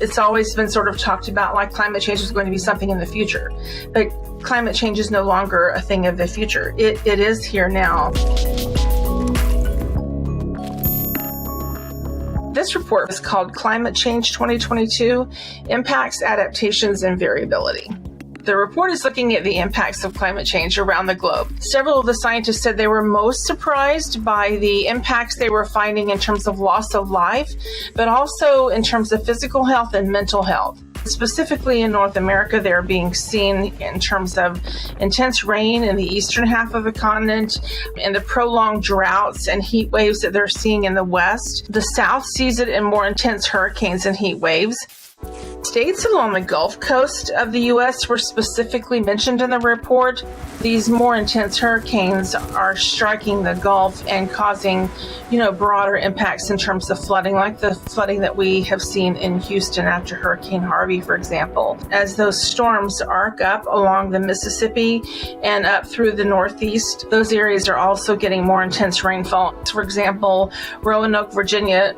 It's always been sort of talked about like climate change is going to be something in the future, but climate change is no longer a thing of the future. It is here now. This report is called Climate Change 2022: Impacts, Adaptations, and Variability. The report is looking at the impacts of climate change around the globe. Several of the scientists said they were most surprised by the impacts they were finding in terms of loss of life, but also in terms of physical health and mental health. Specifically in North America, they're being seen in terms of intense rain in the eastern half of the continent and the prolonged droughts and heat waves that they're seeing in the west. The South sees it in more intense hurricanes and heat waves. States along the Gulf Coast of the U.S. were specifically mentioned in the report. These more intense hurricanes are striking the Gulf and causing, broader impacts in terms of flooding, like the flooding that we have seen in Houston after Hurricane Harvey, for example. As those storms arc up along the Mississippi and up through the Northeast, those areas are also getting more intense rainfall. For example, Roanoke, Virginia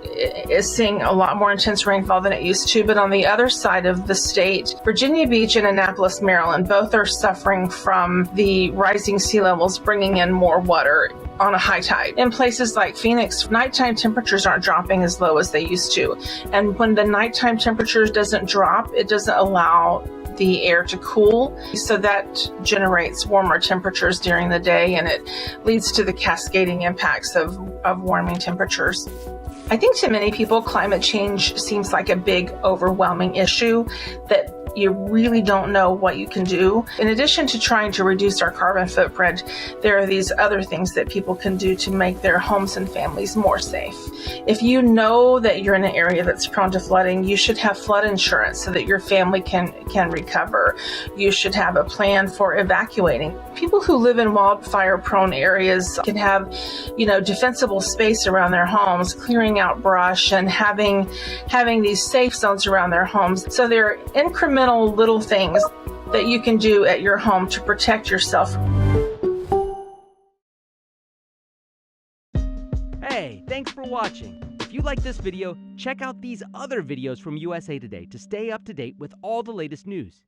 is seeing a lot more intense rainfall than it used to, but on the other side of the state, Virginia Beach and Annapolis, Maryland, both are suffering from the rising sea levels bringing in more water on a high tide. In places like Phoenix, nighttime temperatures aren't dropping as low as they used to. And when the nighttime temperatures doesn't drop, it doesn't allow the air to cool. So that generates warmer temperatures during the day, and it leads to the cascading impacts of warming temperatures. I think to many people, climate change seems like a big, overwhelming issue that you really don't know what you can do. In addition to trying to reduce our carbon footprint, there are these other things that people can do to make their homes and families more safe. If you know that you're in an area that's prone to flooding, you should have flood insurance so that your family can recover. You should have a plan for evacuating. People who live in wildfire-prone areas can have, defensible space around their homes, clearing out brush and having these safe zones around their homes. So there are incremental little things that you can do at your home to protect yourself. Hey, thanks for watching. If you like this video, check out these other videos from USA Today to stay up to date with all the latest news.